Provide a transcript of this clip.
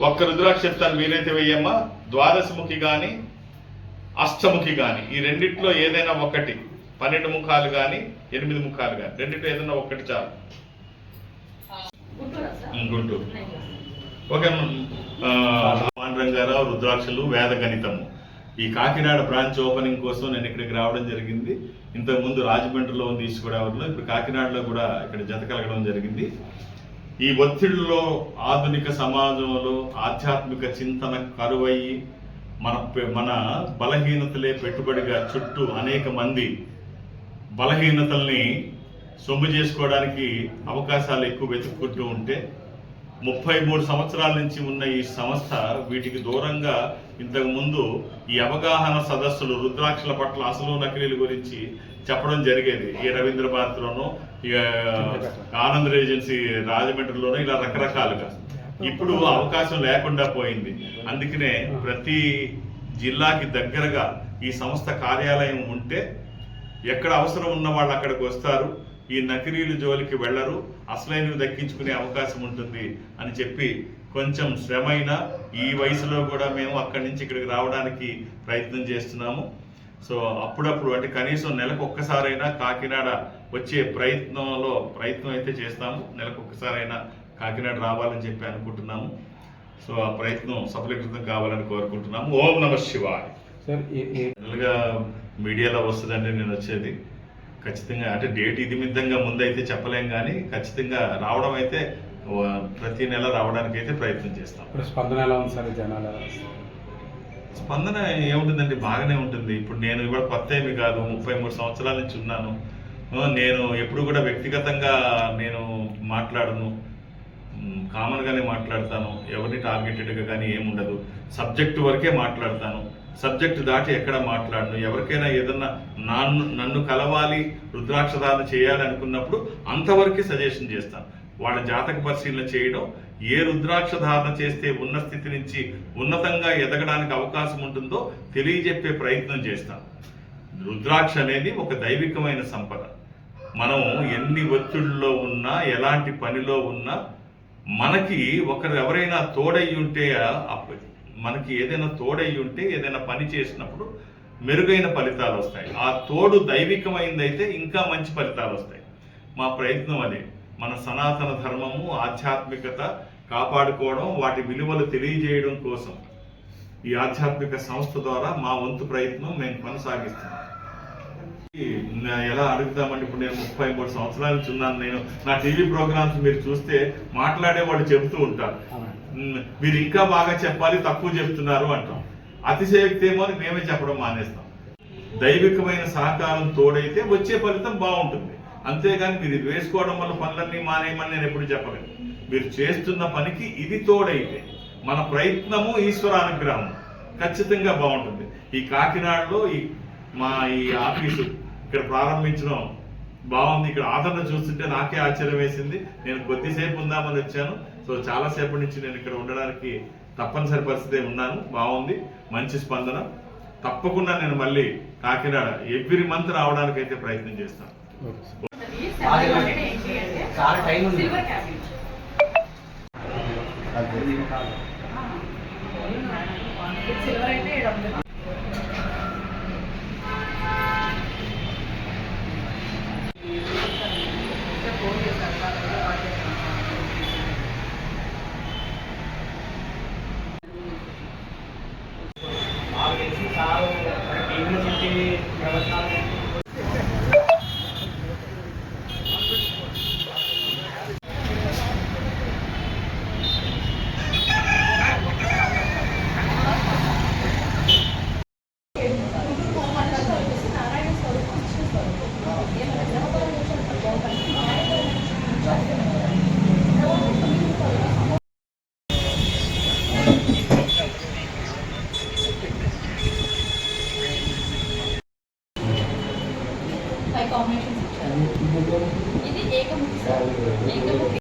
ఒక్క రుద్రాక్ష చెప్తాను, వీలైతే వెయ్యమ్మా. ద్వాదశముఖి కానీ అష్టముఖి కానీ ఈ రెండిట్లో ఏదైనా ఒకటి, 12 ముఖాలు కానీ 8 ముఖాలు కానీ రెండిట్లో ఏదైనా ఒకటి చాలు. గుంటూరు. ఓకే. పాండురంగారావు రుద్రాక్షలు వేద గణితము. ఈ కాకినాడ బ్రాంచ్ ఓపెనింగ్ కోసం నేను ఇక్కడికి రావడం జరిగింది. ఇంతకుముందు రాజమండ్రిలో ఉంది ఈస్ట్ గోదావరిలో, ఇప్పుడు కాకినాడలో కూడా ఇక్కడ జత కలగడం జరిగింది. ఈ ఒత్తిడిలో ఆధునిక సమాజంలో ఆధ్యాత్మిక చింతన కరువయ్యి మన బలహీనతలే పెట్టుబడిగా చుట్టూ అనేక మంది బలహీనతల్ని సొమ్ము చేసుకోవడానికి అవకాశాలు ఎక్కువ వెతుక్కుంటూ ఉంటే 33 సంవత్సరాల నుంచి ఉన్న ఈ సంస్థ వీటికి దూరంగా ఇంతకుముందు ఈ అవగాహన సదస్సులు రుద్రాక్షల పట్ల అసలు నకిలీల గురించి చెప్పడం జరిగేది. ఈ రవీంద్ర భారతిలోనూ, ఇక ఆనంద్ ఏజెన్సీ రాజమండ్రిలోనూ, ఇలా రకరకాలుగా. ఇప్పుడు అవకాశం లేకుండా పోయింది. అందుకనే ప్రతి జిల్లాకి దగ్గరగా ఈ సంస్థ కార్యాలయం ఉంటే ఎక్కడ అవసరం ఉన్న వాళ్ళు అక్కడికి వస్తారు, ఈ నకిలీలు జోలికి వెళ్లరు, అసలైనవి దక్కించుకునే అవకాశం ఉంటుంది అని చెప్పి కొంచెం శ్రమైన ఈ వయసులో కూడా మేము అక్కడి నుంచి ఇక్కడికి రావడానికి ప్రయత్నం చేస్తున్నాము. సో అప్పుడప్పుడు అంటే కనీసం నెలకు ఒక్కసారైనా కాకినాడ వచ్చే ప్రయత్నం అయితే చేస్తాము. నెలకు ఒక్కసారైనా కాకినాడ రావాలని చెప్పి అనుకుంటున్నాము. సో ఆ ప్రయత్నం సఫలీకృతం కావాలని కోరుకుంటున్నాము. ఓం నమః శివాయ. జనరల్గా మీడియాలో వస్తుందంటే నేను వచ్చేది ఖచ్చితంగా, అంటే డేట్ ఇది మిద్దంగా ముందైతే చెప్పలేం, కానీ ఖచ్చితంగా రావడం అయితే ప్రతి నెల రావడానికి అయితే ప్రయత్నం చేస్తాం. స్పందన ఎలా ఉంది సార్ జనాల? స్పందన ఏముంటుందండి, బాగానే ఉంటుంది. ఇప్పుడు నేను ఇవాళ కొత్త ఏమి కాదు, 33 సంవత్సరాల నుంచి ఉన్నాను. నేను ఎప్పుడు కూడా వ్యక్తిగతంగా నేను మాట్లాడను, కామన్గానే మాట్లాడతాను. ఎవరిని టార్గెటెడ్గా కానీ ఏముండదు. సబ్జెక్టు వరకే మాట్లాడతాను. సబ్జెక్టు దాటి ఎక్కడ మాట్లాడను. ఎవరికైనా ఏదన్నా నన్ను కలవాలి, రుద్రాక్షధారణ చేయాలి అనుకున్నప్పుడు అంతవరకే సజెషన్ చేస్తాను. వాళ్ళ జాతక పరిశీలన చేయడం, ఏ రుద్రాక్ష ధారణ చేస్తే ఉన్న స్థితి నుంచి ఉన్నతంగా ఎదగడానికి అవకాశం ఉంటుందో తెలియజెప్పే ప్రయత్నం చేస్తాం. రుద్రాక్ష అనేది ఒక దైవికమైన సంపద. మనం ఎన్ని ఒత్తిడిలో ఉన్నా, ఎలాంటి పనిలో ఉన్నా, మనకి ఎవరైనా తోడయ్యి ఉంటే, మనకి ఏదైనా తోడయ్యి ఉంటే ఏదైనా పని చేసినప్పుడు మెరుగైన ఫలితాలు వస్తాయి. ఆ తోడు దైవికమైందైతే ఇంకా మంచి ఫలితాలు వస్తాయి. మా ప్రయత్నం అదే. మన సనాతన ధర్మము, ఆధ్యాత్మికత కాపాడుకోవడం, వాటి విలువలు తెలియజేయడం కోసం ఈ ఆధ్యాత్మిక సంస్థ ద్వారా మా వంతు ప్రయత్నం మేము కొనసాగిస్తున్నాం. ఎలా అడుగుతామంటే, ఇప్పుడు నేను 33 సంవత్సరాల నుంచి ఉన్నాను. నేను నా టీవీ ప్రోగ్రామ్స్ మీరు చూస్తే మాట్లాడే వాళ్ళు చెబుతూ ఉంటారు, మీరు ఇంకా బాగా చెప్పాలి, తక్కువ చెప్తున్నారు అంటాం. అతిశయోక్తి ఏమో అని మేమే చెప్పడం మానేస్తాం. దైవికమైన సహకారం తోడైతే వచ్చే ఫలితం బాగుంటుంది. అంతేగాని మీరు ఇది వేసుకోవడం వల్ల పనులన్నీ మానేయమని నేను ఎప్పుడు చెప్పలేదు. మీరు చేస్తున్న పనికి ఇది తోడైతే మన ప్రయత్నము ఈశ్వరానుగ్రహం ఖచ్చితంగా బాగుంటుంది. ఈ కాకినాడలో ఈ ఆఫీసు ఇక్కడ ప్రారంభించడం బాగుంది. ఇక్కడ ఆదరణ చూస్తుంటే నాకే ఆశ్చర్యం వేసింది. నేను కొద్దిసేపు ఉందామని వచ్చాను. సో చాలాసేపటి నుంచి నేను ఇక్కడ ఉండడానికి తప్పనిసరి పరిస్థితి ఉన్నాను. బాగుంది, మంచి స్పందన. తప్పకుండా నేను మళ్ళీ కాకినాడ ఎవ్రీ మంత్ రావడానికి అయితే ప్రయత్నం చేస్తాను. చాలా టైం ఉంది.